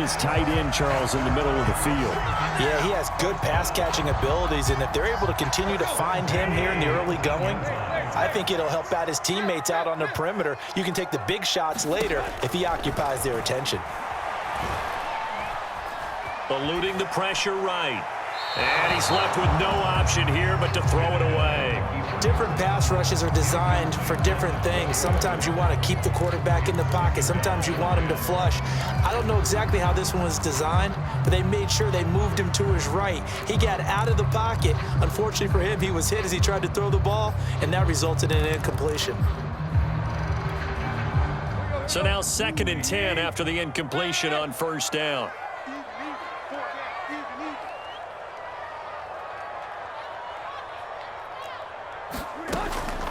this tight end, Charles, in the middle of the field. Yeah, he has good pass-catching abilities, and if they're able to continue to find him here in the early going, I think it'll help out his teammates out on the perimeter. You can take the big shots later if he occupies their attention. Eluding the pressure right. And he's left with no option here but to throw it away. Different pass rushes are designed for different things. Sometimes you want to keep the quarterback in the pocket. Sometimes you want him to flush. I don't know exactly how this one was designed, but they made sure they moved him to his right. He got out of the pocket. Unfortunately for him, he was hit as he tried to throw the ball, and that resulted in an incompletion. So now 2nd and 10 after the incompletion on first down.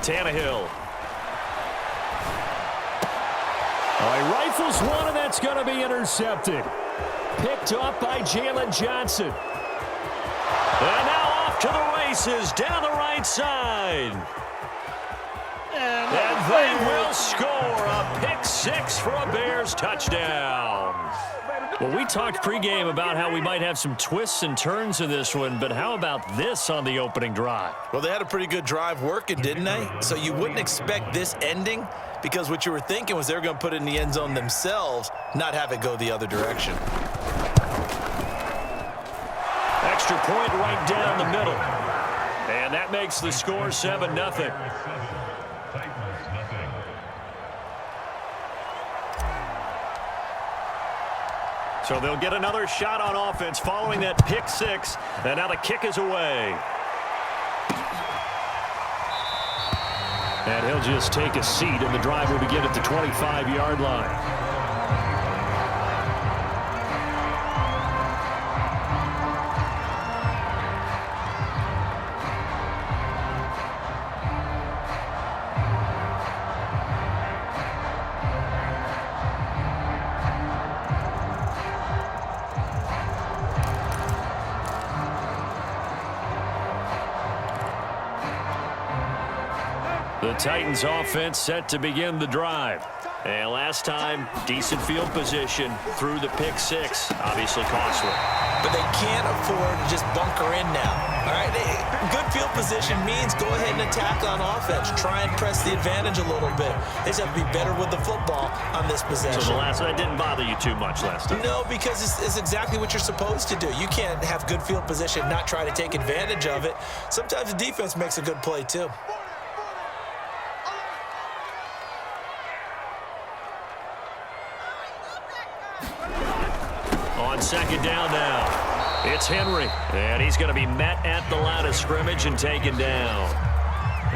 Tannehill. He rifles one, and that's going to be intercepted. Picked up by Jalen Johnson. And now off to the races down the right side. And they will score a pick 6 for a Bears touchdown. Well, we talked pregame about how we might have some twists and turns in this one, but how about this on the opening drive? Well, they had a pretty good drive working, didn't they? So you wouldn't expect this ending, because what you were thinking was they were going to put it in the end zone themselves, not have it go the other direction. Extra point right down the middle. And that makes the score 7-0. So they'll get another shot on offense following that pick 6. And now the kick is away. And he'll just take a seat, and the drive will begin at the 25-yard line. The Titans offense set to begin the drive. And last time, decent field position through the pick 6. Obviously costly. But they can't afford to just bunker in now. All right, good field position means go ahead and attack on offense. Try and press the advantage a little bit. They just have to be better with the football on this possession. So the last one didn't bother you too much last time? No, because it's exactly what you're supposed to do. You can't have good field position, not try to take advantage of it. Sometimes the defense makes a good play too. On 2nd down now, it's Henry, and he's going to be met at the line of scrimmage and taken down.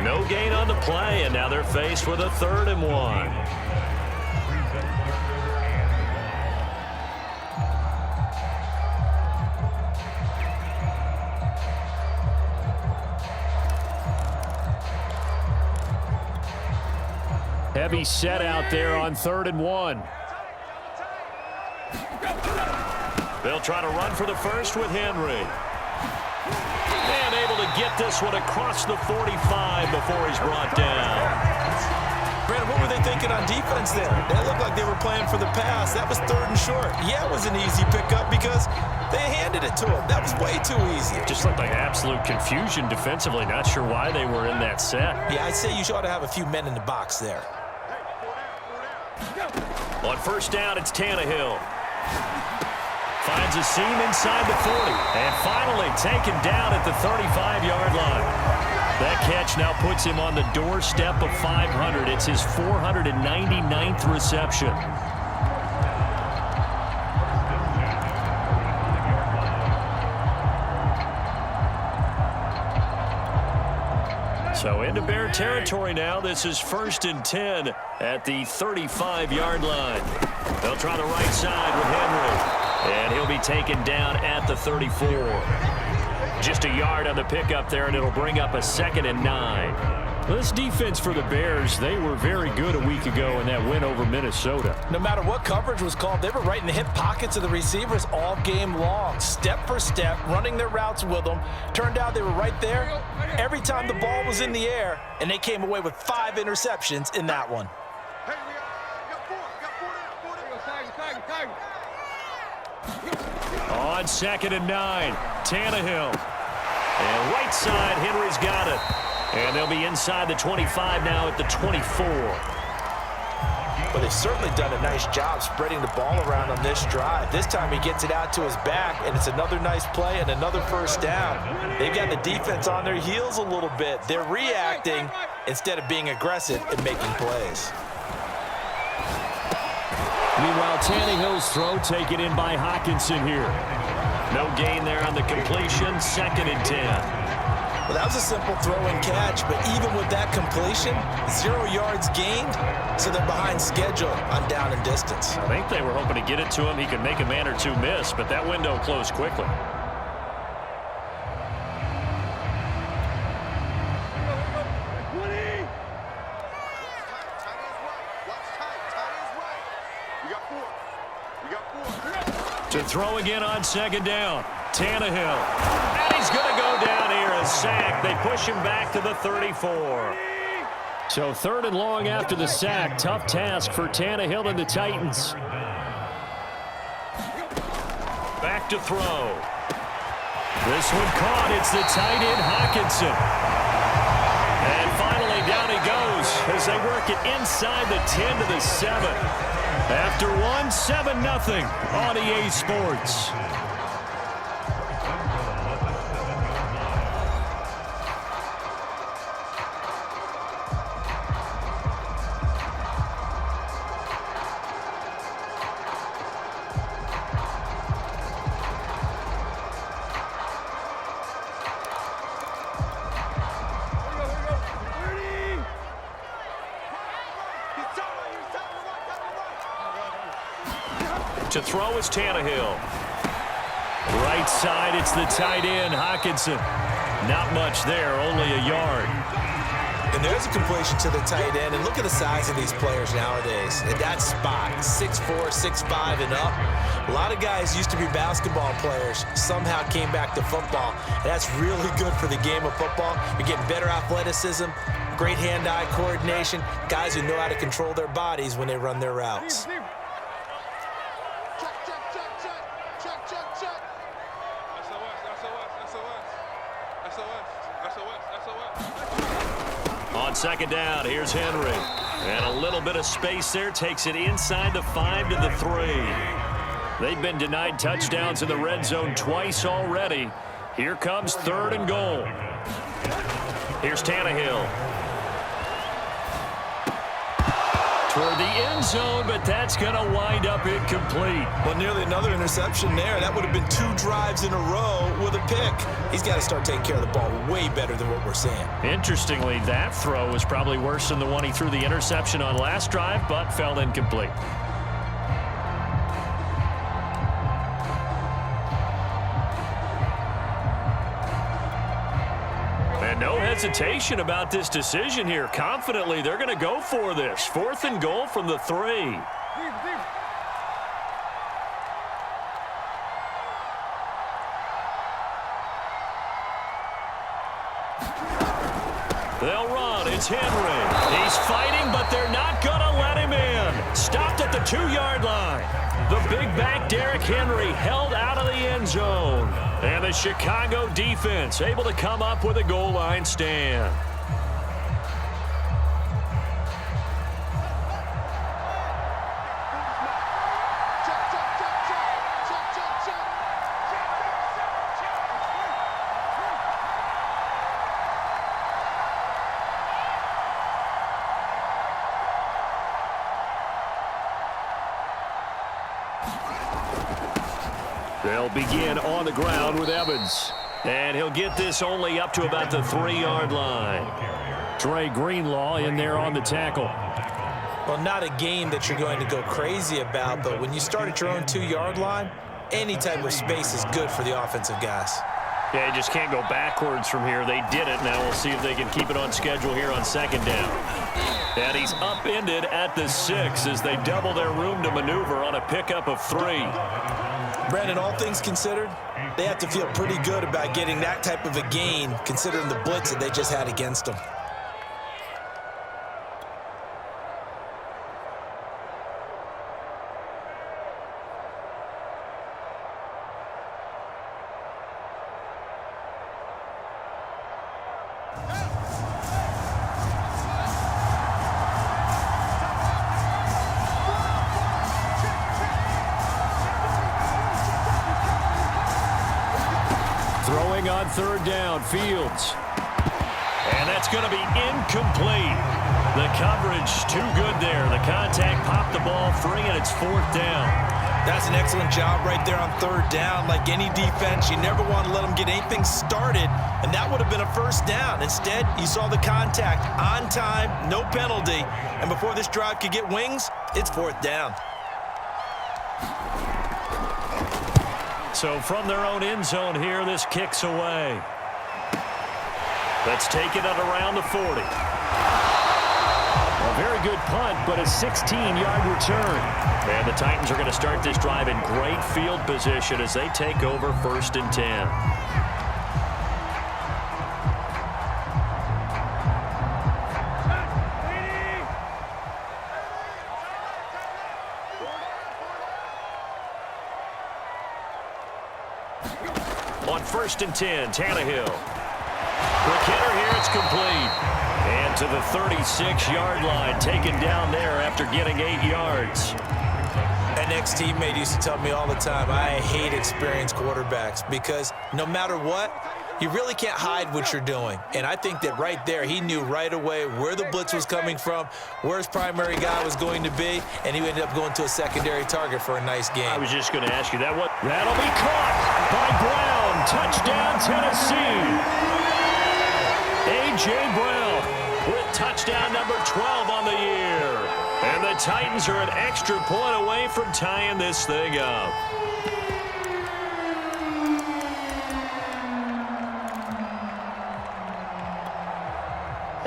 No gain on the play, and now they're faced with a 3rd and 1. Heavy set out there on 3rd and 1. They'll try to run for the first with Henry. And able to get this one across the 45 before he's brought down. Brandon, what were they thinking on defense there? That looked like they were playing for the pass. That was 3rd and short. Yeah, it was an easy pickup because they handed it to him. That was way too easy. Just looked like absolute confusion defensively. Not sure why they were in that set. Yeah, I'd say you ought to have a few men in the box there. On 1st down, it's Tannehill. Finds a seam inside the 40. And finally taken down at the 35-yard line. That catch now puts him on the doorstep of 500. It's his 499th reception. So into Bear territory now. This is 1st and 10 at the 35-yard line. They'll try the right side with Henry. And he'll be taken down at the 34. Just a yard on the pickup there, and it'll bring up a 2nd and 9. This defense for the Bears, they were very good a week ago in that win over Minnesota. No matter what coverage was called, they were right in the hip pockets of the receivers all game long. Step for step, running their routes with them. Turned out they were right there every time the ball was in the air, and they came away with 5 interceptions in that one. On 2nd and 9, Tannehill. And right side, Henry's got it. And they'll be inside the 25 now at the 24. Well, they've certainly done a nice job spreading the ball around on this drive. This time he gets it out to his back, and it's another nice play and another first down. They've got the defense on their heels a little bit. They're reacting instead of being aggressive and making plays. Meanwhile, Tannehill's throw taken in by Hockenson here. No gain there on the completion, 2nd and 10. Well, that was a simple throw and catch, but even with that completion, 0 yards gained, so they're behind schedule on down and distance. I think they were hoping to get it to him. He could make a man or two miss, but that window closed quickly. To throw again on 2nd down, Tannehill. And he's going to go down here, a sack. They push him back to the 34. So 3rd and long after the sack. Tough task for Tannehill and the Titans. Back to throw. This one caught. It's the tight end, Hockenson. And finally down he goes as they work it inside the 10 to the 7. After 7-0 on EA Sports. To throw is Tannehill. Right side, it's the tight end, Hockenson. Not much there, only a yard. And there's a completion to the tight end, and look at the size of these players nowadays. At that spot, 6'4", 6'5", and up. A lot of guys used to be basketball players, somehow came back to football. And that's really good for the game of football. You're getting better athleticism, great hand-eye coordination, guys who know how to control their bodies when they run their routes. On 2nd down, here's Henry. And a little bit of space there, takes it inside the 5 to the 3. They've been denied touchdowns in the red zone twice already. Here comes 3rd and goal. Here's Tannehill. Toward the end zone, but that's going to wind up incomplete. Well, nearly another interception there. That would have been 2 drives in a row with a pick. He's got to start taking care of the ball way better than what we're seeing. Interestingly, that throw was probably worse than the one he threw the interception on last drive, but fell incomplete. And no hesitation about this decision here. Confidently, they're going to go for this. 4th and goal from the 3. They'll run. It's Henry. He's fighting, but they're not going to let him in. Stopped at the 2-yard line. The big back Derrick Henry held out of the end zone. And the Chicago defense able to come up with a goal line stand. They'll begin on the ground with Evans. And he'll get this only up to about the 3-yard line. Dre Greenlaw in there on the tackle. Well, not a game that you're going to go crazy about, but when you start at your own 2-yard line, any type of space is good for the offensive guys. Yeah, you just can't go backwards from here. They did it. Now we'll see if they can keep it on schedule here on 2nd down. And he's upended at the 6 as they double their room to maneuver on a pickup of 3. Brandon, all things considered, they have to feel pretty good about getting that type of a gain, considering the blitz that they just had against them. Throwing on third down, Fields. And that's going to be incomplete. The coverage too good there. The contact popped the ball free, and it's fourth down. That's an excellent job right there on third down. Like any defense, you never want to let them get anything started, and that would have been a first down. Instead, you saw the contact on time, no penalty, and before this drive could get wings, it's fourth down. So from their own end zone here, this kicks away. Let's take it at around the 40. A very good punt, but a 16-yard return. And the Titans are going to start this drive in great field position as they take over 1st and 10. On 1st and 10, Tannehill. Quick hitter here, it's complete. And to the 36-yard line, taken down there after getting 8 yards. An ex-teammate used to tell me all the time, I hate experienced quarterbacks because no matter what, you really can't hide what you're doing. And I think that right there, he knew right away where the blitz was coming from, where his primary guy was going to be, and he ended up going to a secondary target for a nice game. I was just going to ask you that. That'll be caught by Brown. Touchdown, Tennessee. A.J. Brown with touchdown number 12 on the year. And the Titans are an extra point away from tying this thing up.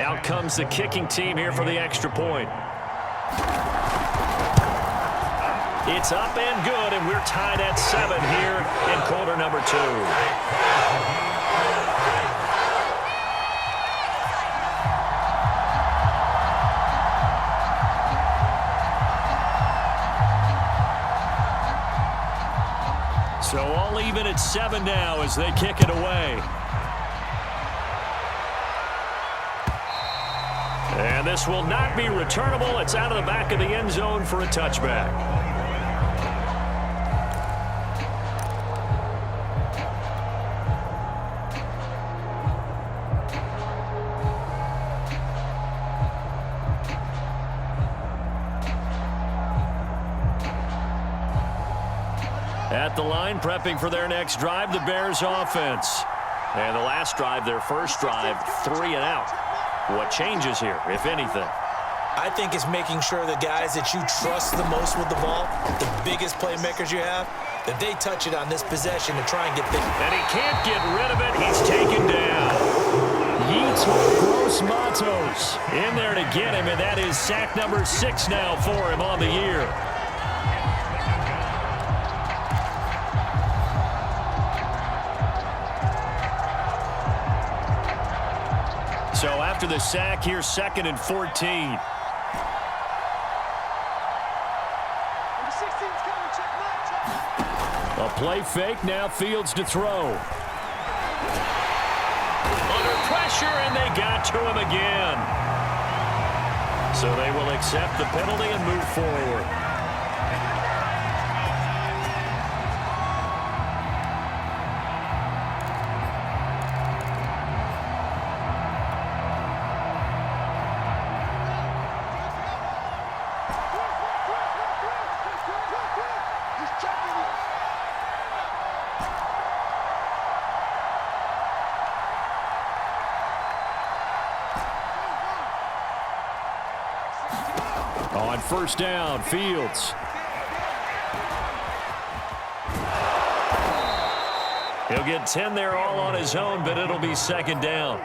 Out comes the kicking team here for the extra point. It's up and good, and we're tied at 7 here in quarter number 2. So all even at 7 now as they kick it away. And this will not be returnable. It's out of the back of the end zone for a touchback. At the line, prepping for their next drive, the Bears offense. And the last drive, their first drive, 3 and out. What changes here, if anything? I think it's making sure the guys that you trust the most with the ball, the biggest playmakers you have, that they touch it on this possession to try and get things. And he can't get rid of it. He's taken down. Yeats Gross Matos in there to get him, and that is sack number 6 now for him on the year. So after the sack, here's 2nd and 14. A play fake, now Fields to throw. Under pressure, and they got to him again. So they will accept the penalty and move forward. On 1st down, Fields. He'll get 10 there all on his own, but it'll be 2nd down.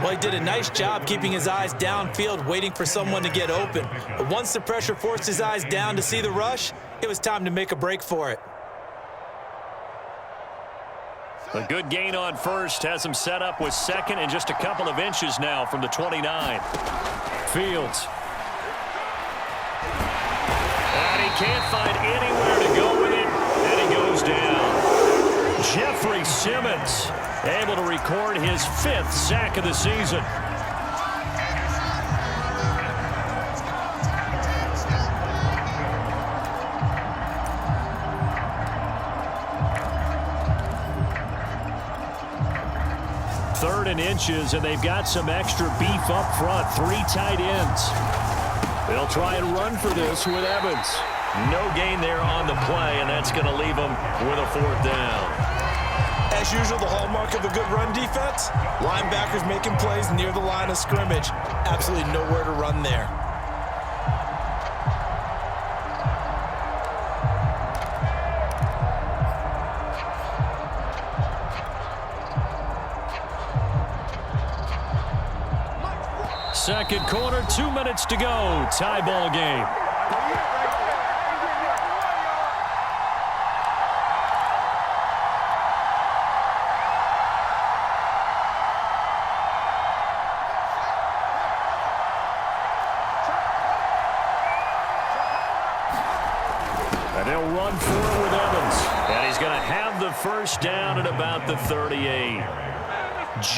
Well, he did a nice job keeping his eyes downfield, waiting for someone to get open. But once the pressure forced his eyes down to see the rush, it was time to make a break for it. A good gain on 1st has him set up with 2nd and just a couple of inches now from the 29. Fields. And he can't find anywhere to go with it, and he goes down. Jeffrey Simmons able to record his 5th sack of the season. 3rd and inches, and they've got some extra beef up front. 3 tight ends. They'll try and run for this with Evans. No gain there on the play, and that's going to leave them with a 4th down. As usual, the hallmark of a good run defense, linebackers making plays near the line of scrimmage. Absolutely nowhere to run there. Second quarter, 2 minutes to go. Tie ball game. And he'll run for it with Evans. And he's going to have the first down at about the 38.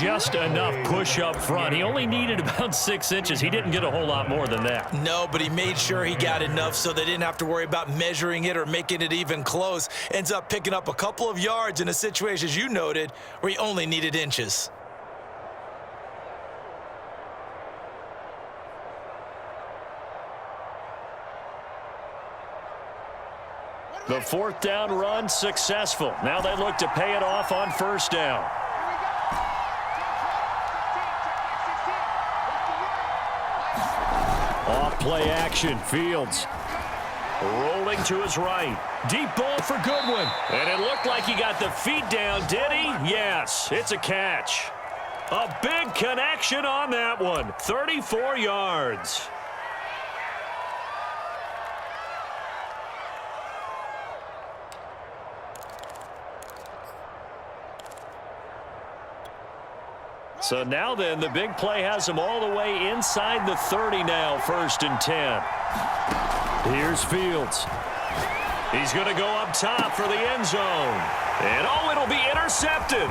Just enough push up front. He only needed about 6 inches. He didn't get a whole lot more than that. No, but he made sure he got enough so they didn't have to worry about measuring it or making it even close. Ends up picking up a couple of yards in a situation, as you noted, where he only needed inches. The 4th down run successful. Now they look to pay it off on 1st down. Off play action, Fields. Rolling to his right. Deep ball for Goodwin. And it looked like he got the feet down, did he? Yes, it's a catch. A big connection on that one. 34 yards. So now then, the big play has him all the way inside the 30 now, 1st and 10. Here's Fields. He's going to go up top for the end zone. And, oh, it'll be intercepted.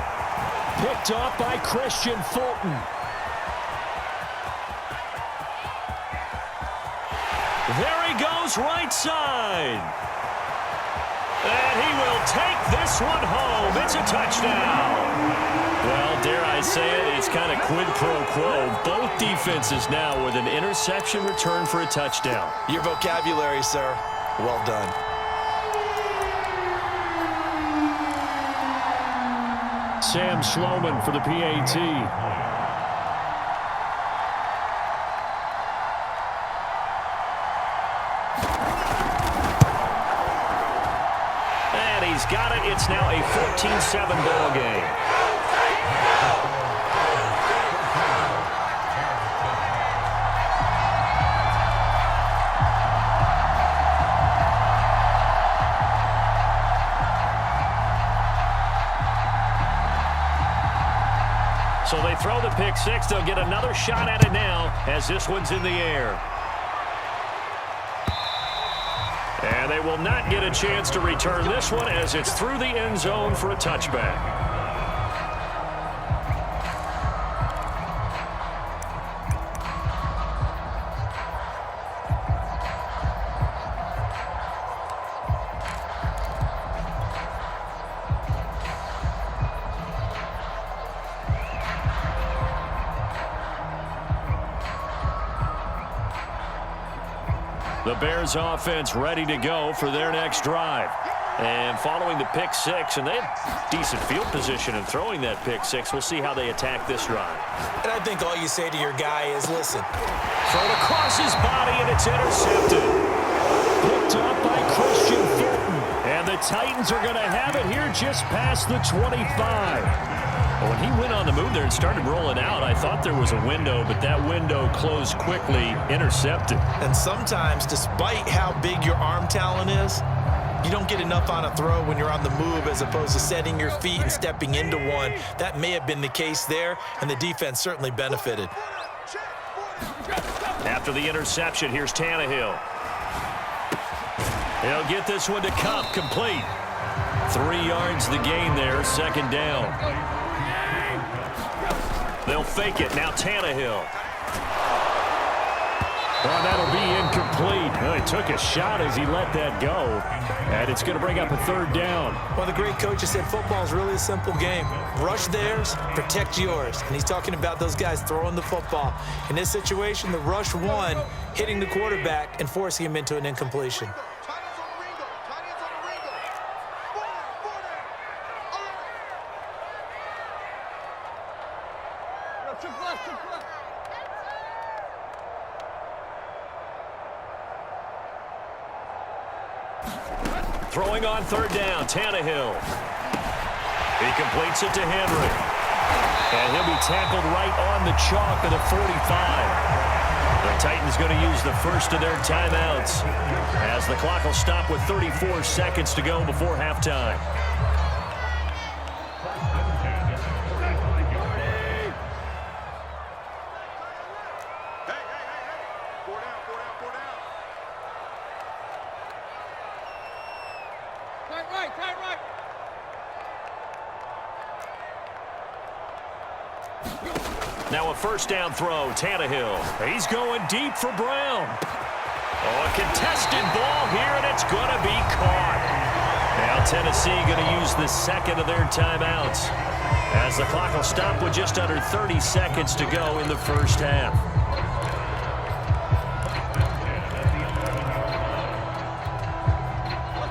Picked off by Christian Fulton. There he goes, right side. And he will take this one home. It's a touchdown. Well, dare I say it, it's kind of quid pro quo. Both defenses now with an interception return for a touchdown. Your vocabulary, sir. Well done. Sam Sloman for the PAT. And he's got it. It's now a 14-7 ball game. So they throw the pick six. They'll get another shot at it now as this one's in the air. And they will not get a chance to return this one as it's through the end zone for a touchback. The Bears offense ready to go for their next drive. And following the pick six, and they had decent field position in throwing that pick six. We'll see how they attack this drive. And I think all you say to your guy is, listen. Thrown across his body, and it's intercepted. Picked up by Christian Fulton. And the Titans are going to have it here just past the 25. When he went on the move there and started rolling out, I thought there was a window, but that window closed quickly, intercepted. And sometimes, despite how big your arm talent is, you don't get enough on a throw when you're on the move as opposed to setting your feet and stepping into one. That may have been the case there, and the defense certainly benefited. After the interception, here's Tannehill. He'll get this one to Cup, complete. 3 yards the gain there, second down. They'll fake it. Now Tannehill. Oh, that'll be incomplete. Well, he took a shot as he let that go. And it's going to bring up a third down. Well, the great coach said football is really a simple game. Rush theirs, protect yours. And he's talking about those guys throwing the football. In this situation, the rush won, hitting the quarterback and forcing him into an incompletion. Throwing on third down, Tannehill. He completes it to Henry. And he'll be tackled right on the chalk of the 45. The Titans going to use the first of their timeouts as the clock will stop with 34 seconds to go before halftime. Now a first down throw, Tannehill. He's going deep for Brown. Oh, a contested ball here, and it's going to be caught. Now Tennessee going to use the second of their timeouts as the clock will stop with just under 30 seconds to go in the first half.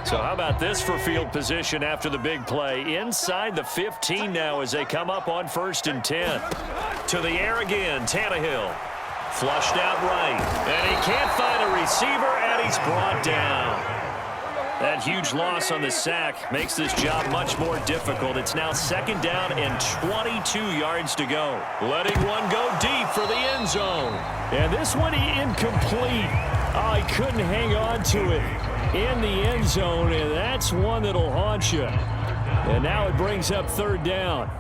So how about this for field position after the big play? Inside the 15 now as they come up on 1st and 10. To the air again, Tannehill. Flushed out right. And he can't find a receiver, and he's brought down. That huge loss on the sack makes this job much more difficult. It's now 2nd down and 22 yards to go. Letting one go deep for the end zone. And this one incomplete. Oh, he couldn't hang on to it in the end zone, and that's one that'll haunt you. And now it brings up 3rd down.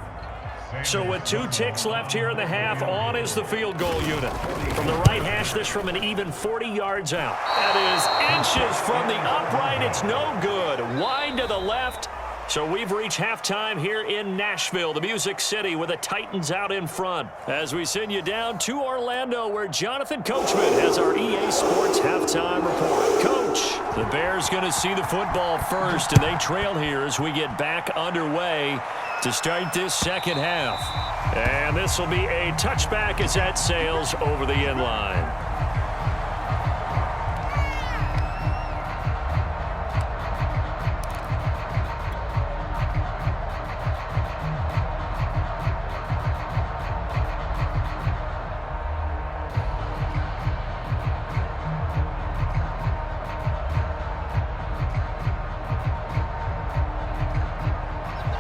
So with 2 ticks left here in the half, on is the field goal unit. From the right hash, this from an even 40 yards out. That is inches from the upright. It's no good. Wide to the left. So we've reached halftime here in Nashville, the Music City, with the Titans out in front. As we send you down to Orlando, where Jonathan Coachman has our EA Sports halftime report. Coach, the Bears going to see the football first, and they trail here as we get back underway to start this second half. And this will be a touchback as that sails over the end line.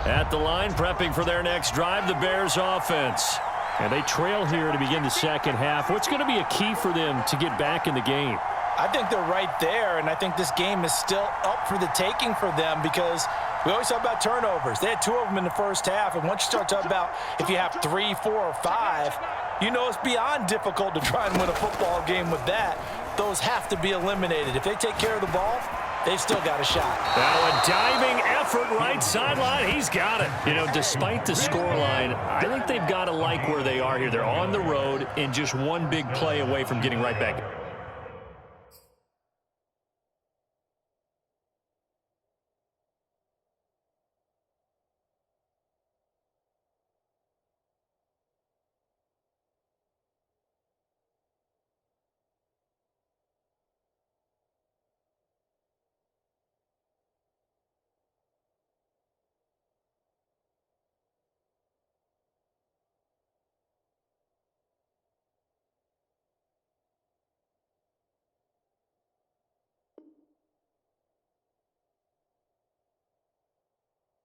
At the line, prepping for their next drive, the Bears offense. And they trail here to begin the second half. What's going to be a key for them to get back in the game? I think they're right there, and I think this game is still up for the taking for them because we always talk about turnovers. They had 2 of them in the first half, and once you start talking about if you have 3, 4, or 5, you know it's beyond difficult to try and win a football game with that. Those have to be eliminated. If they take care of the ball, they've still got a shot. Now a diving effort right sideline. He's got it. You know, despite the scoreline, I think they've got to like where they are here. They're on the road and just one big play away from getting right back.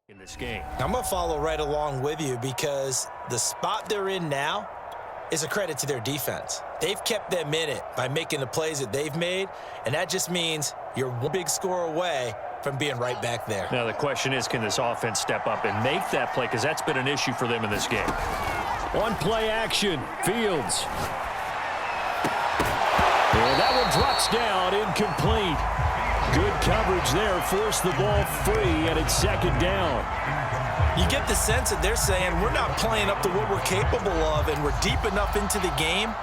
In this game. I'm going to follow right along with you because the spot they're in now is a credit to their defense. They've kept them in it by making the plays that they've made, and that just means you're one big score away from being right back there. Now the question is, can this offense step up and make that play? Because that's been an issue for them in this game. On play action, Fields. And that one drops down, incomplete. Good coverage there, forced the ball free, and it's 2nd down. You get the sense that they're saying we're not playing up to what we're capable of, and we're deep enough into the game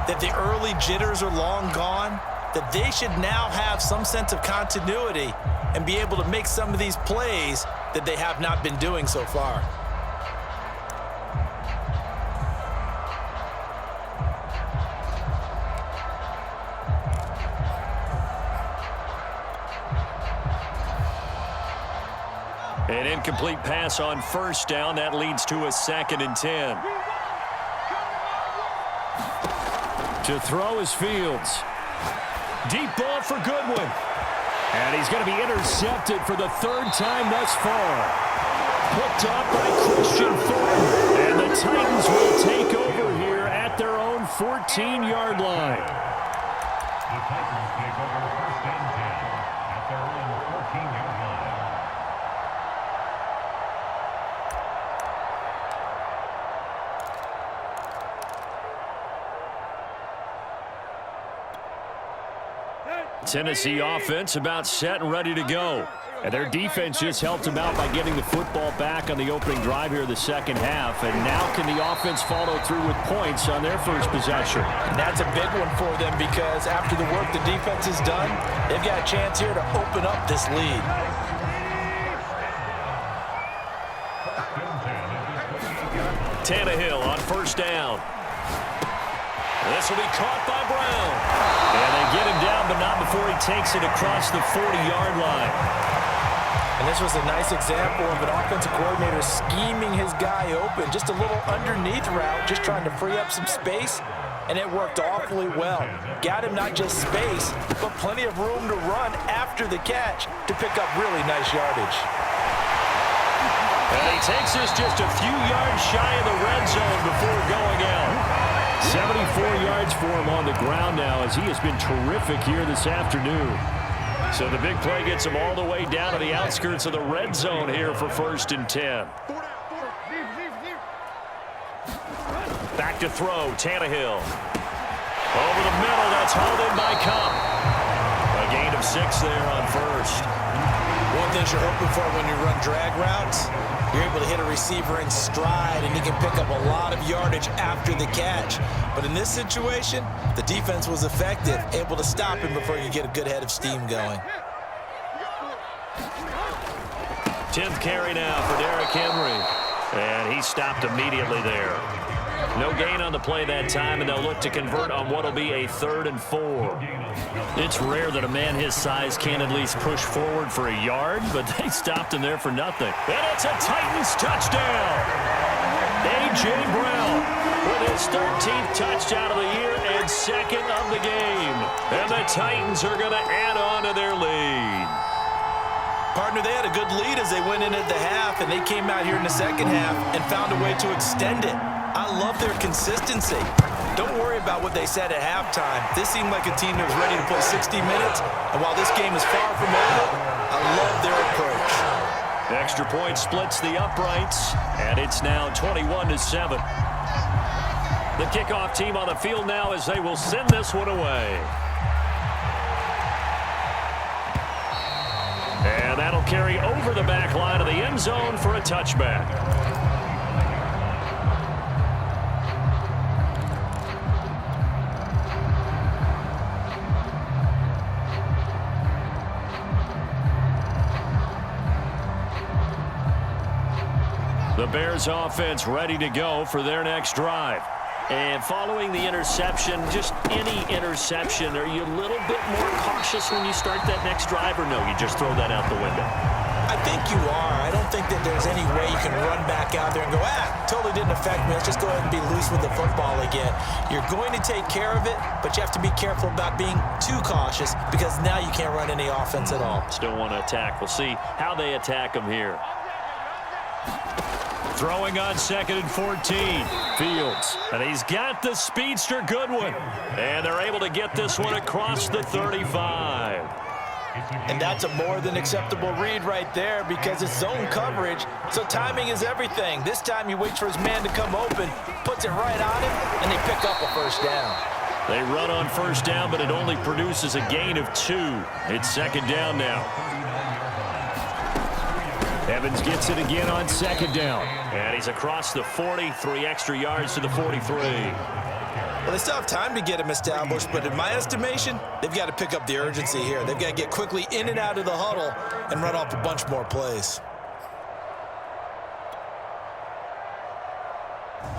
that the early jitters are long gone, that they should now have some sense of continuity and be able to make some of these plays that they have not been doing so far. An incomplete pass on first down. That leads to a 2nd and 10. To throw is Fields. Deep ball for Goodwin. And he's going to be intercepted for the 3rd time thus far. Picked up by Christian Thornton. And the Titans will take over here at their own 14-yard line. The Titans take over 1st and 10 at their own 14-yard line. Tennessee offense about set and ready to go. And their defense just helped them out by getting the football back on the opening drive here in the 2nd half. And now can the offense follow through with points on their first possession? And that's a big one for them because after the work the defense has done, they've got a chance here to open up this lead. Tannehill on 1st down. This will be caught by Brown. And they get him down, but not before he takes it across the 40-yard line. And this was a nice example of an offensive coordinator scheming his guy open. Just a little underneath route, just trying to free up some space, and it worked awfully well. Got him not just space, but plenty of room to run after the catch to pick up really nice yardage. And he takes this just a few yards shy of the red zone before going out. 74 yards for him on the ground now as he has been terrific here this afternoon. So the big play gets him all the way down to the outskirts of the red zone here for 1st and 10. Back to throw, Tannehill. Over the middle, that's hauled in by Cup. A gain of 6 there on 1st. One thing you're hoping for when you run drag routes, you're able to hit a receiver in stride and he can pick up a lot of yardage after the catch. But in this situation, the defense was effective, able to stop him before you get a good head of steam going. 10th carry now for Derrick Henry. And he stopped immediately there. No gain on the play that time, and they'll look to convert on what will be a 3rd and 4. It's rare that a man his size can at least push forward for a yard, but they stopped him there for nothing. And it's a Titans touchdown. A.J. Brown with his 13th touchdown of the year and 2nd of the game. And the Titans are going to add on to their lead. Partner, they had a good lead as they went in at the half, and they came out here in the 2nd half and found a way to extend it. I love their consistency. Don't worry about what they said at halftime. This seemed like a team that was ready to play 60 minutes, and while this game is far from over, I love their approach. Extra point splits the uprights, and it's now 21-7. The kickoff team on the field now as they will send this one away. And that'll carry over the back line of the end zone for a touchback. The Bears offense ready to go for their next drive. And following the interception, just any interception, are you a little bit more cautious when you start that next drive, or no, you just throw that out the window? I think you are. I don't think that there's any way you can run back out there and go, totally didn't affect me. Let's just go ahead and be loose with the football again. You're going to take care of it, but you have to be careful about being too cautious because now you can't run any offense at all. Still want to attack. We'll see how they attack them here. Throwing on 2nd and 14. Fields. And he's got the speedster Goodwin. And they're able to get this one across the 35. And that's a more than acceptable read right there because it's zone coverage, so timing is everything. This time he waits for his man to come open, puts it right on him, and they pick up a 1st down. They run on 1st down, but it only produces a gain of 2. It's 2nd down now. Evans gets it again on 2nd down. And he's across the 40, 3 extra yards to the 43. Well, they still have time to get him established, but in my estimation, they've got to pick up the urgency here. They've got to get quickly in and out of the huddle and run off a bunch more plays.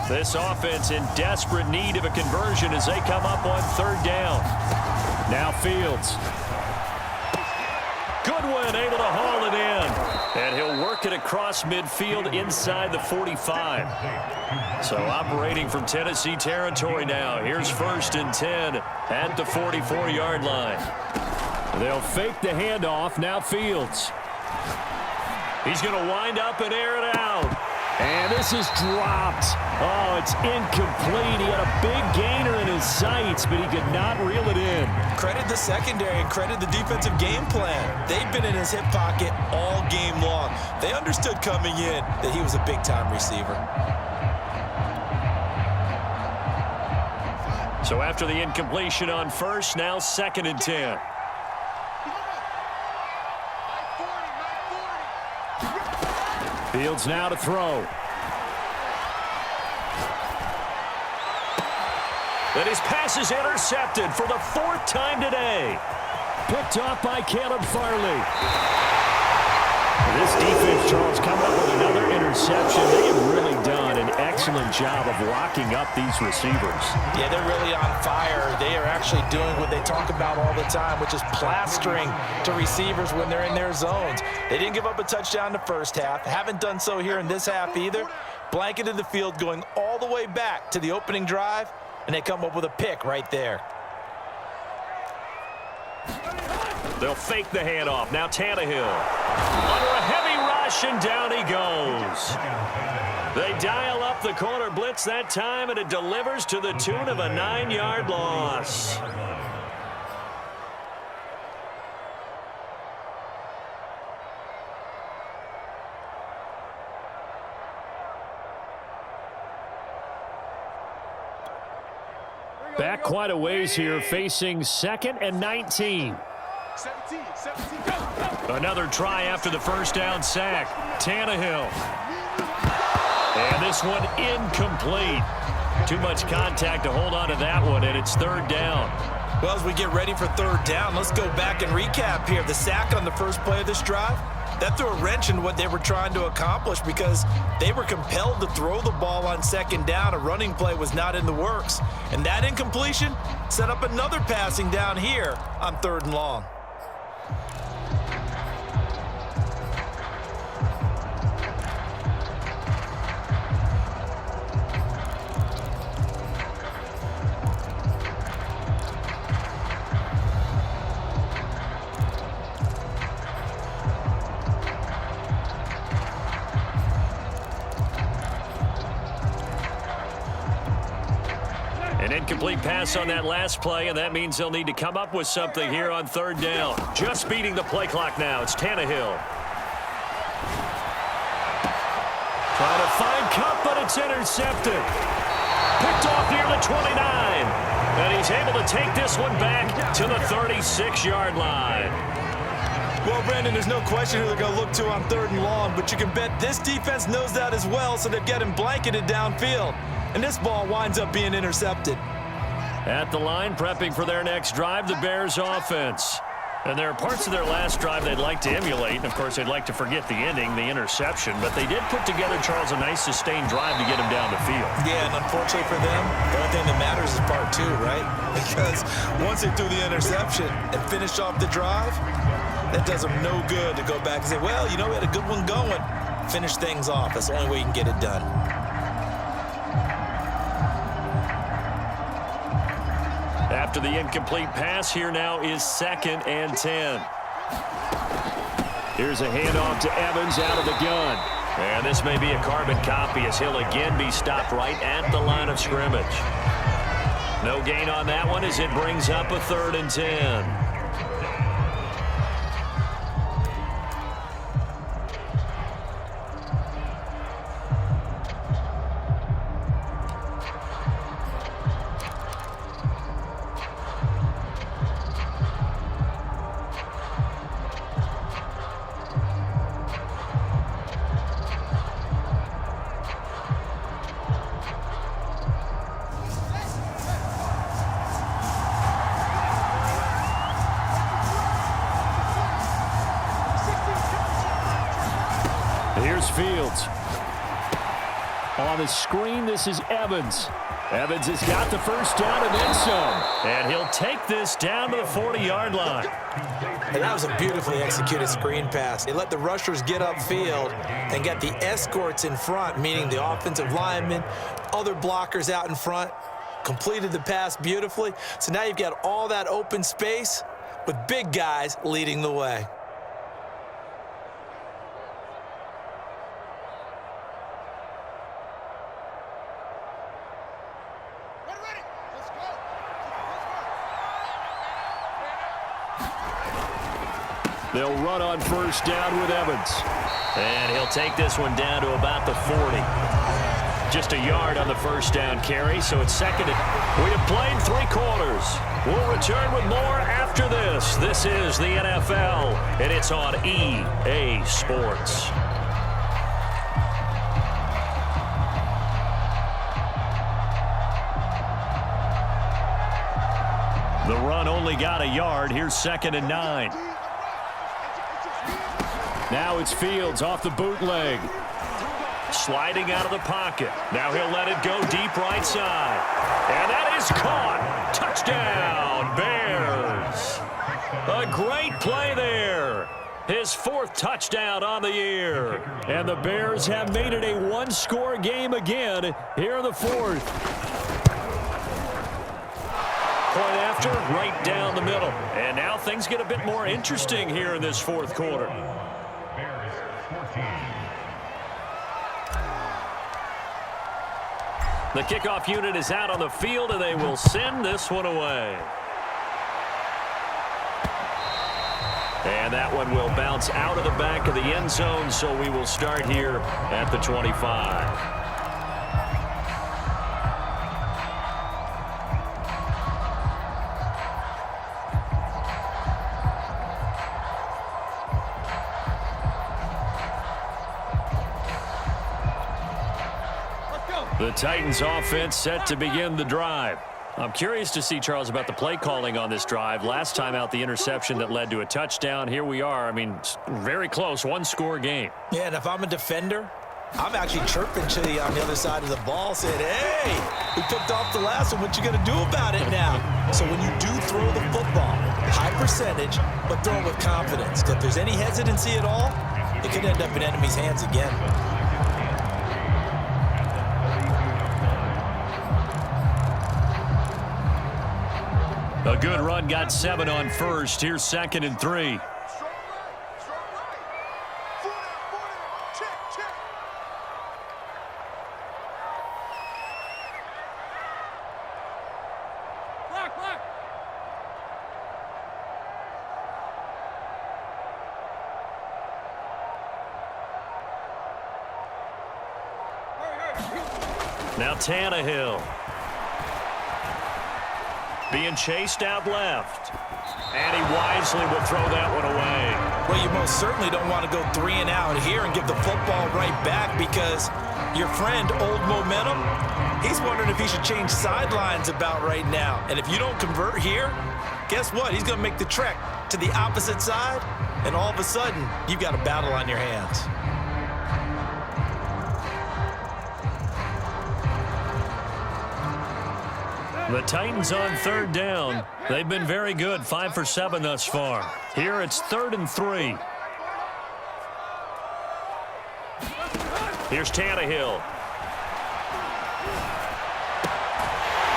This offense in desperate need of a conversion as they come up on third down. Now Fields. Goodwin able to haul it in. And he'll work it across midfield inside the 45. So operating from Tennessee territory now. Here's 1st and 10 at the 44-yard line. They'll fake the handoff. Now Fields. He's going to wind up and air it out. And this is dropped. Oh, it's incomplete. He had a big gainer in his sights, but he could not reel it in. Credit the secondary and credit the defensive game plan. They've been in his hip pocket all game long. They understood coming in that he was a big-time receiver. So after the incompletion on first, now 2nd and 10. Fields now to throw. And his pass is intercepted for the 4th time today. Picked off by Caleb Farley. This defense, Charles, coming up with another interception. They have really done an excellent job of locking up these receivers. Yeah, they're really on fire. They are actually doing what they talk about all the time, which is plastering to receivers when they're in their zones. They didn't give up a touchdown in the first half. Haven't done so here in this half either. Blanketed the field going all the way back to the opening drive, and they come up with a pick right there. They'll fake the handoff. Now Tannehill. Under a heavy rush, and down he goes. They dial up the corner blitz that time, and it delivers to the tune of a 9-yard loss. Back quite a ways here, facing 2nd and 19. 17, go. Another try after the first down sack. Tannehill. And this one incomplete. Too much contact to hold on to that one, and it's 3rd down. Well, as we get ready for 3rd down, let's go back and recap here. The sack on the first play of this drive, that threw a wrench in what they were trying to accomplish because they were compelled to throw the ball on 2nd down. A running play was not in the works. And that incompletion set up another passing down here on 3rd and long. Incomplete pass on that last play, and that means they'll need to come up with something here on 3rd down. Just beating the play clock now. It's Tannehill. Trying to find Cup, but it's intercepted. Picked off near the 29. And he's able to take this one back to the 36-yard line. Well, Brandon, there's no question who they're going to look to on 3rd and long, but you can bet this defense knows that as well, so they've got him blanketed downfield. And this ball winds up being intercepted. At the line, prepping for their next drive, the Bears offense. And there are parts of their last drive they'd like to emulate. And, of course, they'd like to forget the ending, the interception. But they did put together, Charles, a nice sustained drive to get him down the field. Yeah, and unfortunately for them, the only thing that matters is part 2, right? Because once they threw the interception and finished off the drive, that does them no good to go back and say, well, you know, we had a good one going. Finish things off. That's the only way you can get it done. After the incomplete pass, here now is 2nd and 10. Here's a handoff to Evans out of the gun. And this may be a carbon copy as he'll again be stopped right at the line of scrimmage. No gain on that one as it brings up a 3rd and 10. Here's Fields. On the screen, this is Evans. Evans has got the first down and then some. And he'll take this down to the 40-yard line. And that was a beautifully executed screen pass. They let the rushers get upfield and got the escorts in front, meaning the offensive linemen, other blockers out in front, completed the pass beautifully. So now you've got all that open space with big guys leading the way. They'll run on first down with Evans. And he'll take this one down to about the 40. Just a yard on the first down carry, so it's second. We have played 3 quarters. We'll return with more after this. This is the NFL, and it's on EA Sports. The run only got a yard. Here's 2nd and 9. Now it's Fields off the bootleg. Sliding out of the pocket. Now he'll let it go deep right side. And that is caught. Touchdown, Bears. A great play there. His 4th touchdown on the year. And the Bears have made it a one-score game again here in the 4th. Point after, right down the middle. And now things get a bit more interesting here in this 4th quarter. The kickoff unit is out on the field, and they will send this one away. And that one will bounce out of the back of the end zone, so we will start here at the 25. The Titans offense set to begin the drive. I'm curious to see, Charles, about the play calling on this drive. Last time out, the interception that led to a touchdown. Here we are. I mean, very close, one-score game. Yeah, and if I'm a defender, I'm actually chirping to you on the other side of the ball, saying, hey, we picked off the last one. What you going to do about it now? So when you do throw the football, high percentage, but throw it with confidence. Because if there's any hesitancy at all, it could end up in enemy's hands again. A good run, got 7 on first. Here's 2nd and 3. Now Tannehill. Being chased out left. And he wisely will throw that one away. Well, you most certainly don't want to go 3 and out here and give the football right back, because your friend, Old Momentum, he's wondering if he should change sidelines about right now. And if you don't convert here, guess what? He's going to make the trek to the opposite side, and all of a sudden, you've got a battle on your hands. The Titans on 3rd down. They've been very good, 5 for 7 thus far. Here it's 3rd and 3. Here's Tannehill.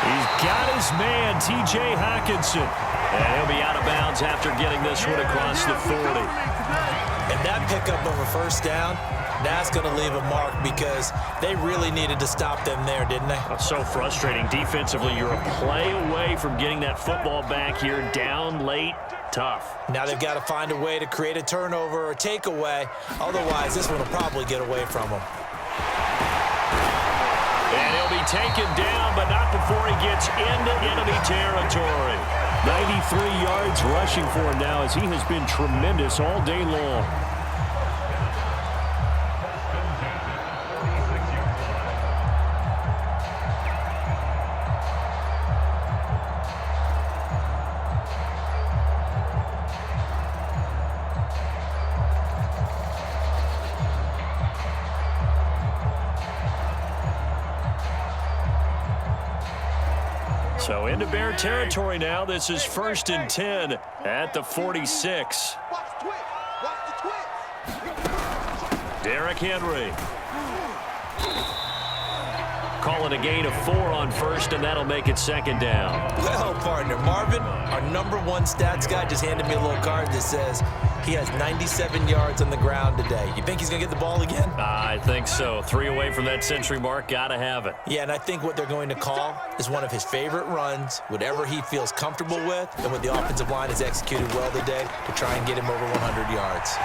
He's got his man, T.J. Hockenson. And he'll be out of bounds after getting this one across the 40. And that pickup of a first down, that's going to leave a mark, because they really needed to stop them there, didn't they? So frustrating. Defensively, you're a play away from getting that football back here, down late. Tough. Now they've got to find a way to create a turnover or takeaway. Otherwise, this one will probably get away from them. And he'll be taken down, but not before he gets into enemy territory. 93 yards rushing for him now, as he has been tremendous all day long. So into Bear territory now. This is 1st and 10 at the 46. Watch the twist. Watch the twist. Derrick Henry. Calling a gain of 4 on first, and that'll make it 2nd down. Well, partner, Marvin, our #1 stats guy just handed me a little card that says he has 97 yards on the ground today. You think he's going to get the ball again? I think so. 3 away from that century mark. Got to have it. Yeah, and I think what they're going to call is one of his favorite runs, whatever he feels comfortable with, and what the offensive line has executed well today to try and get him over 100 yards.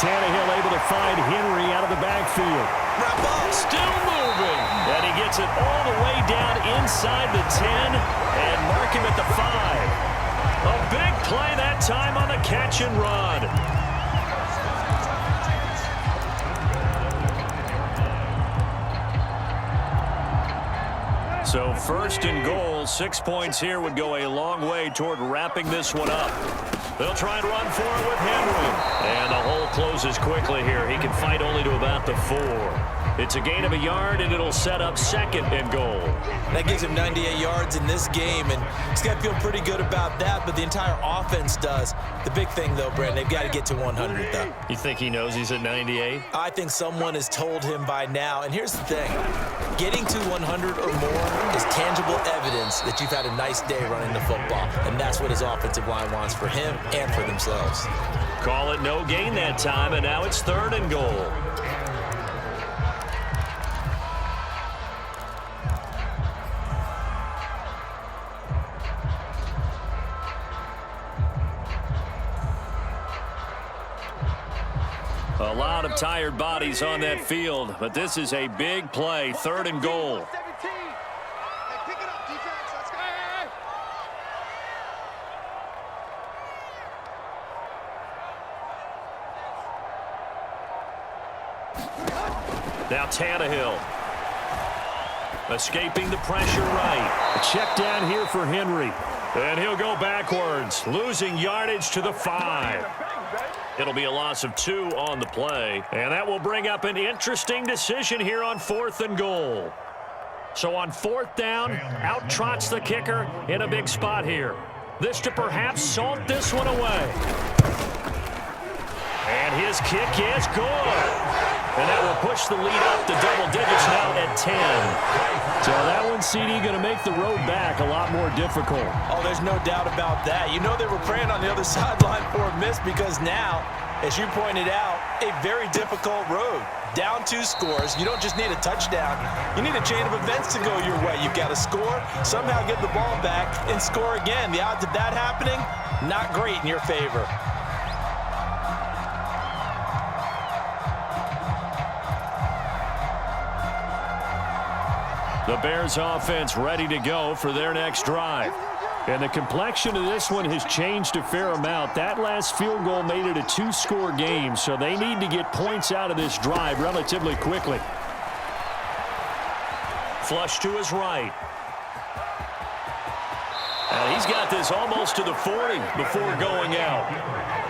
Tannehill able to find Henry out of the backfield. Wrap up. Still moving. And he gets it all the way down inside the 10 and mark him at the 5. A big play that time on the catch and run. So 1st and goal, 6 points here would go a long way toward wrapping this one up. They'll try and run for it with Henry. And the hole closes quickly here. He can fight only to about the 4. It's a gain of a yard, and it'll set up 2nd and goal. That gives him 98 yards in this game, and he's got to feel pretty good about that, but the entire offense does. The big thing, though, Brandon, they've got to get to 100, though. You think he knows he's at 98? I think someone has told him by now, and here's the thing. Getting to 100 or more is tangible evidence that you've had a nice day running the football, and that's what his offensive line wants for him and for themselves. Call it no gain that time, and now it's 3rd and goal. A lot of tired bodies on that field, but this is a big play. 3rd and goal. 17. Hey, pick it up, defense. Let's go. Now Tannehill. Escaping the pressure right. A check down here for Henry. And he'll go backwards, losing yardage to the 5. It'll be a loss of 2 on the play. And that will bring up an interesting decision here on 4th and goal. So on 4th down, out trots the kicker in a big spot here. This to perhaps salt this one away. And his kick is good. And that will push the lead up to double digits now at 10. So that one, CD, going to make the road back a lot more difficult. Oh, there's no doubt about that. You know they were praying on the other sideline for a miss because now, as you pointed out, a very difficult road. Down 2 scores. You don't just need a touchdown. You need a chain of events to go your way. You've got to score, somehow get the ball back, and score again. The odds of that happening, not great in your favor. The Bears offense ready to go for their next drive. And the complexion of this one has changed a fair amount. That last field goal made it a 2-score game, so they need to get points out of this drive relatively quickly. Flush to his right. And he's got this almost to the 40 before going out.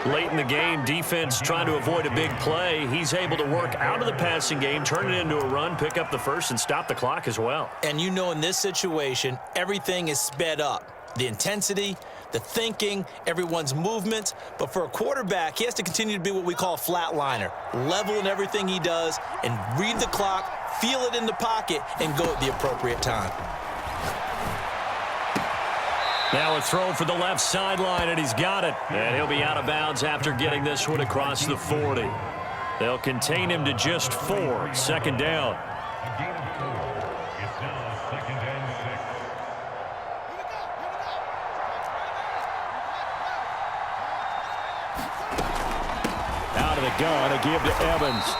Late in the game, defense trying to avoid a big play. He's able to work out of the passing game, turn it into a run, pick up the first, and stop the clock as well. And you know in this situation, everything is sped up. The intensity, the thinking, everyone's movements. But for a quarterback, he has to continue to be what we call a flatliner. Level in everything he does and read the clock, feel it in the pocket, and go at the appropriate time. Now a throw for the left sideline, and he's got it. And he'll be out of bounds after getting this one across the 40. They'll contain him to just 4. 2nd down. A gain of 4. It's now 2nd and 6. Out of the gun, a give to Evans.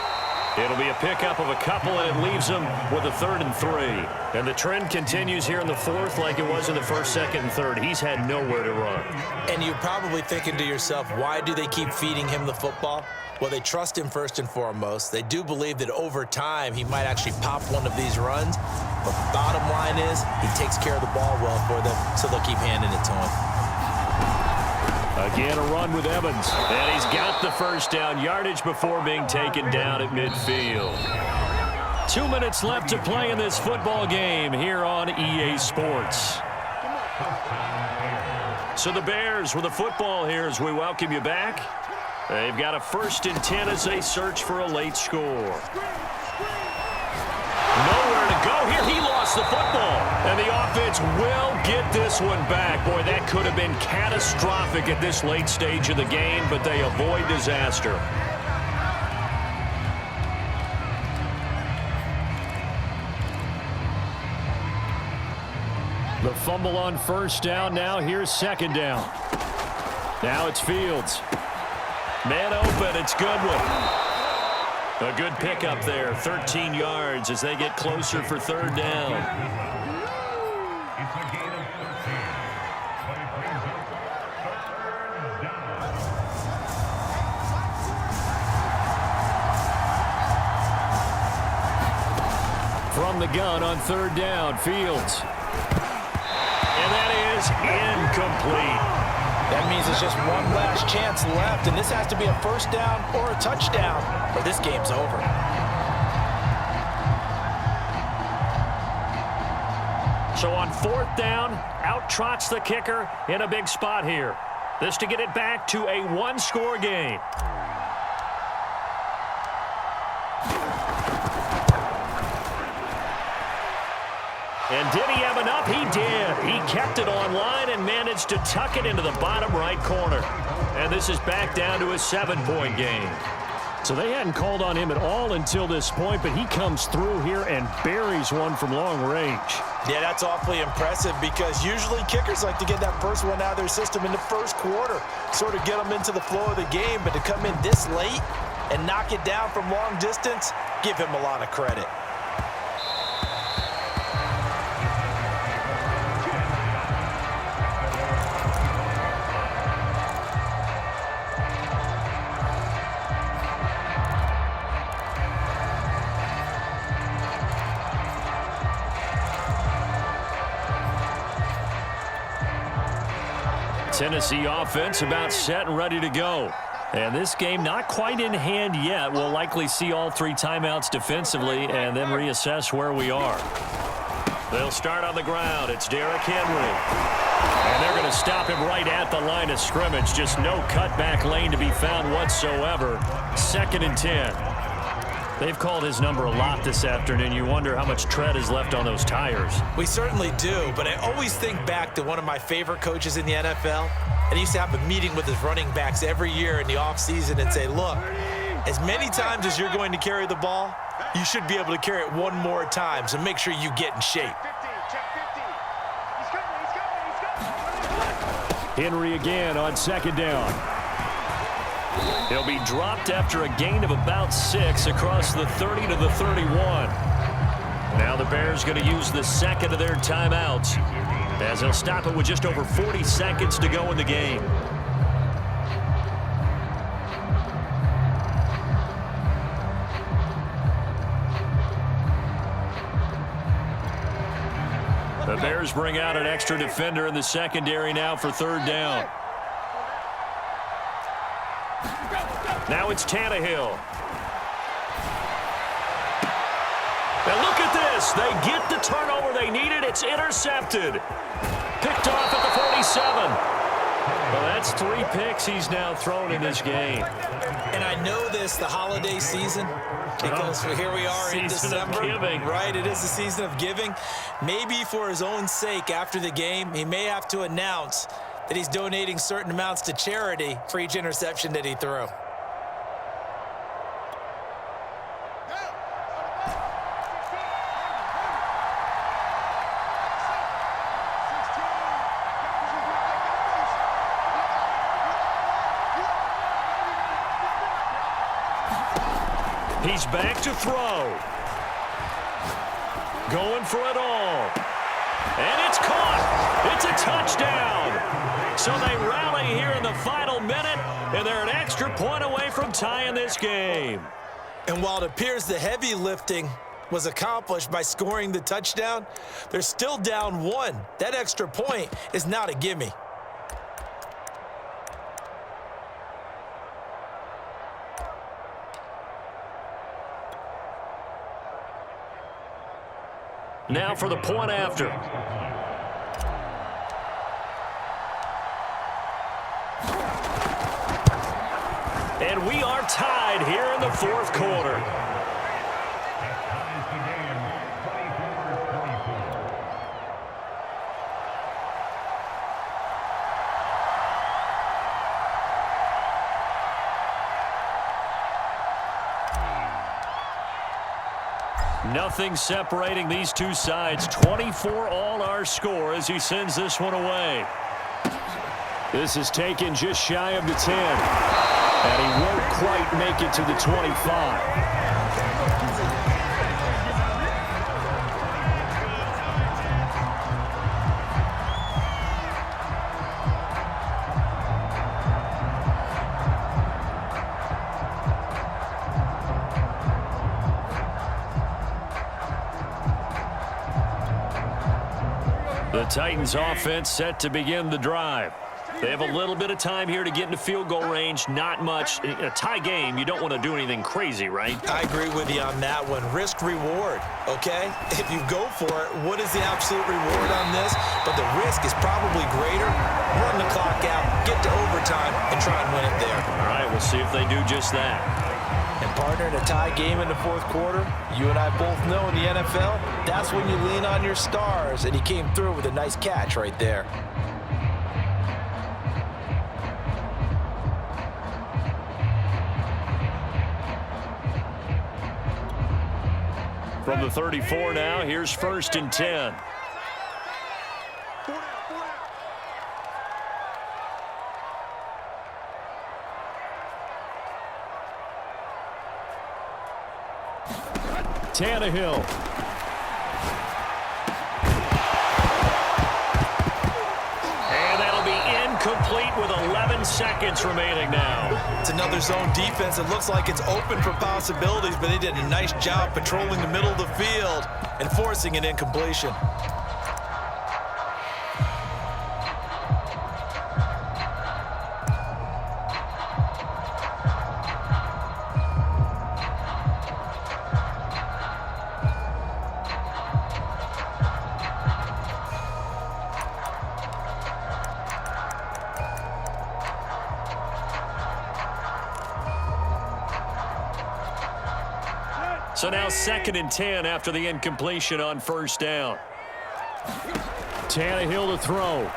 It'll be a pickup of a couple, and it leaves them with a 3rd and 3. And the trend continues here in the 4th like it was in the 1st, 2nd, and 3rd. He's had nowhere to run. And you're probably thinking to yourself, why do they keep feeding him the football? Well, they trust him first and foremost. They do believe that over time he might actually pop one of these runs. But bottom line is he takes care of the ball well for them, so they'll keep handing it to him. Again, a run with Evans. And he's got the first down, yardage before being taken down at midfield. 2 minutes left to play in this football game here on EA Sports. So the Bears with the football here as we welcome you back. They've got a 1st and 10 as they search for a late score. Nowhere to go here. He lost the football. And the offense will get this one back. Boy, that could have been catastrophic at this late stage of the game, but they avoid disaster. The fumble on 1st down. Now here's 2nd down. Now it's Fields. Man open, it's Goodwin. A good pickup there, 13 yards as they get closer for 3rd down. It's a gain of 13, but it brings up 3rd down. From the gun on 3rd down, Fields. And that is incomplete. That means it's just one last chance left, and this has to be a 1st down or a touchdown, or this game's over. So on 4th down, out trots the kicker in a big spot here. This to get it back to a 1-score game. And did he have enough? He did. He kept it online and managed to tuck it into the bottom right corner. And this is back down to a 7-point game. So they hadn't called on him at all until this point, but he comes through here and buries one from long range. Yeah, that's awfully impressive because usually kickers like to get that first one out of their system in the 1st quarter, sort of get them into the flow of the game, but to come in this late and knock it down from long distance, give him a lot of credit. Tennessee offense about set and ready to go. And this game not quite in hand yet. We'll likely see all 3 timeouts defensively and then reassess where we are. They'll start on the ground. It's Derrick Henry. And they're going to stop him right at the line of scrimmage. Just no cutback lane to be found whatsoever. 2nd and 10. They've called his number a lot this afternoon. You wonder how much tread is left on those tires. We certainly do, but I always think back to one of my favorite coaches in the NFL. And he used to have a meeting with his running backs every year in the offseason and say, look, as many times as you're going to carry the ball, you should be able to carry it one more time, so make sure you get in shape. Henry again on 2nd down. He'll be dropped after a gain of about 6 across the 30 to the 31. Now the Bears going to use the 2nd of their timeouts as they'll stop it with just over 40 seconds to go in the game. The Bears bring out an extra defender in the secondary now for 3rd down. Now it's Tannehill. And look at this. They get the turnover they needed. It's intercepted. Picked off at the 47. Well, that's 3 picks he's now thrown in this game. And I know this, the holiday season, because here we are in December. Right, it is the season of giving. Maybe for his own sake after the game, he may have to announce that he's donating certain amounts to charity for each interception that he threw. He's back to throw. Going for it all. And it's caught. It's a touchdown. So they rally here in the final minute, and they're an extra point away from tying this game. And while it appears the heavy lifting was accomplished by scoring the touchdown, they're still down 1. That extra point is not a gimme. Now for the point after. And we are tied here in the fourth quarter. That ties the game, 24-24. Nothing separating these two sides. 24 all our score as he sends this one away. This is taken just shy of the 10. And he won't quite make it to the 25. The Titans offense set to begin the drive. They have a little bit of time here to get into field goal range. Not much. In a tie game, you don't want to do anything crazy, right? I agree with you on that one. Risk reward, okay? If you go for it, what is the absolute reward on this? But the risk is probably greater. Run the clock out, get to overtime, and try and win it there. All right, we'll see if they do just that. And partner, in a tie game in the fourth quarter, you and I both know in the NFL, that's when you lean on your stars, and he came through with a nice catch right there. From the 34 now, here's 1st and 10. Tannehill. And that'll be incomplete with 11 seconds remaining now. It's another zone defense. It looks like it's open for possibilities, but they did a nice job patrolling the middle of the field and forcing an incompletion. So now 2nd and 10 after the incompletion on 1st down. Tannehill to throw.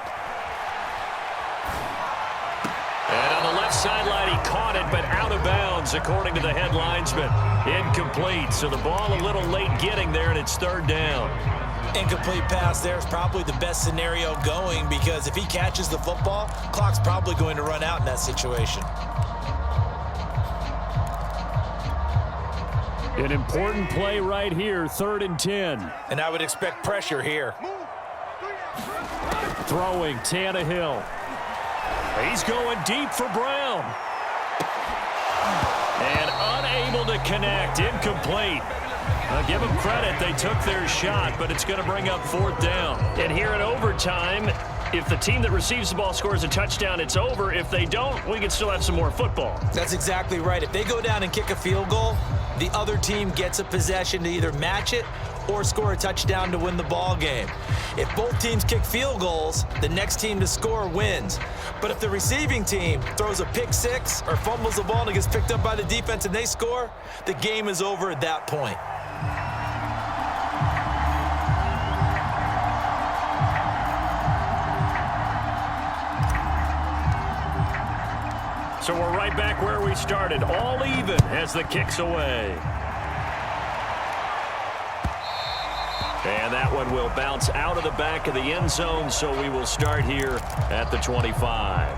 And on the left sideline, he caught it, but out of bounds, according to the head linesman. Incomplete, so the ball a little late getting there, and it's 3rd down. Incomplete pass there is probably the best scenario going, because if he catches the football, clock's probably going to run out in that situation. An important play right here, 3rd and 10. And I would expect pressure here. Throwing, Tannehill. He's going deep for Brown. And unable to connect, incomplete. I'll give them credit, they took their shot, but it's going to bring up 4th down. And here in overtime, if the team that receives the ball scores a touchdown, it's over. If they don't, we can still have some more football. That's exactly right. If they go down and kick a field goal, the other team gets a possession to either match it or score a touchdown to win the ball game. If both teams kick field goals, the next team to score wins. But if the receiving team throws a pick six or fumbles the ball and it gets picked up by the defense and they score, the game is over at that point. So we're right back where we started, all even as the kick's away. And that one will bounce out of the back of the end zone, so we will start here at the 25.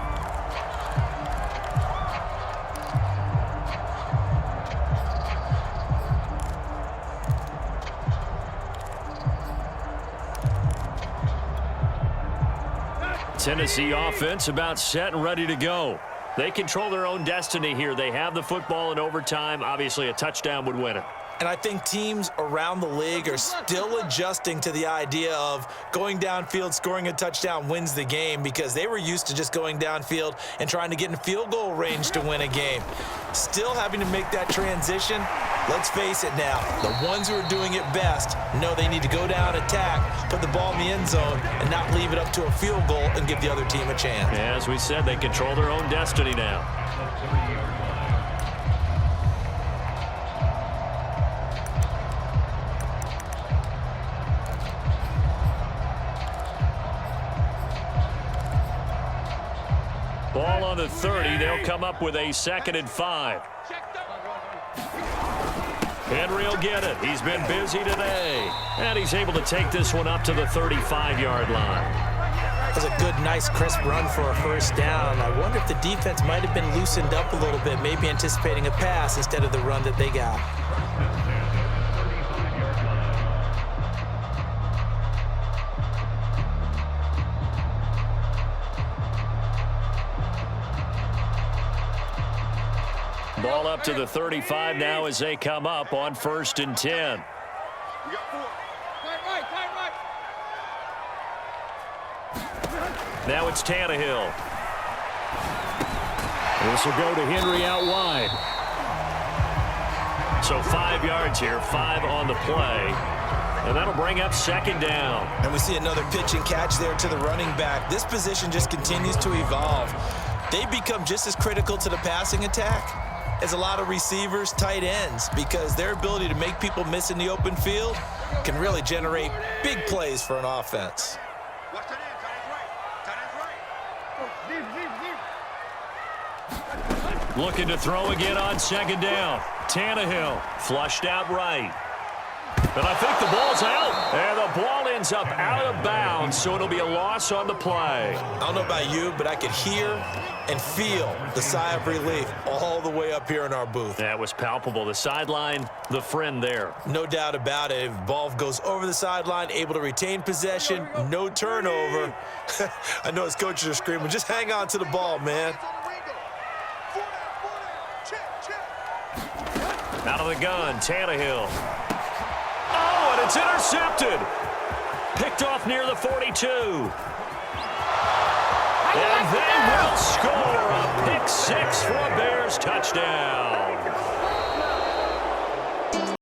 Tennessee offense about set and ready to go. They control their own destiny here. They have the football in overtime. Obviously, a touchdown would win it. And I think teams around the league are still adjusting to the idea of going downfield, scoring a touchdown wins the game, because they were used to just going downfield and trying to get in field goal range to win a game. Still having to make that transition. Let's face it now, the ones who are doing it best know they need to go down, attack, put the ball in the end zone, and not leave it up to a field goal and give the other team a chance. As we said, they control their own destiny now. on the 30. They'll come up with a 2nd and 5. Henry will get it. He's been busy today. And he's able to take this one up to the 35-yard line. That was a good, nice, crisp run for a first down. I wonder if the defense might have been loosened up a little bit, maybe anticipating a pass instead of the run that they got. Ball up to the 35 now as they come up on 1st and 10. Now it's Tannehill. This will go to Henry out wide. So 5 yards here, 5 on the play. And that'll bring up 2nd down. And we see another pitch and catch there to the running back. This position just continues to evolve. They become just as critical to the passing attack as a lot of receivers, tight ends, because their ability to make people miss in the open field can really generate big plays for an offense. Watch that end. Tight end's right. Looking to throw again on 2nd down. Tannehill flushed out right. And I think the ball's out. And the ball ends up out of bounds, so it'll be a loss on the play. I don't know about you, but I could hear and feel the sigh of relief all the way up here in our booth. That was palpable. The sideline, the friend there. No doubt about it. If the ball goes over the sideline, able to retain possession, no turnover. I know his coaches are screaming, just hang on to the ball, man. Out of the gun, Tannehill. Oh, and it's intercepted. Picked off near the 42. And they will score a pick 6 for a Bears touchdown.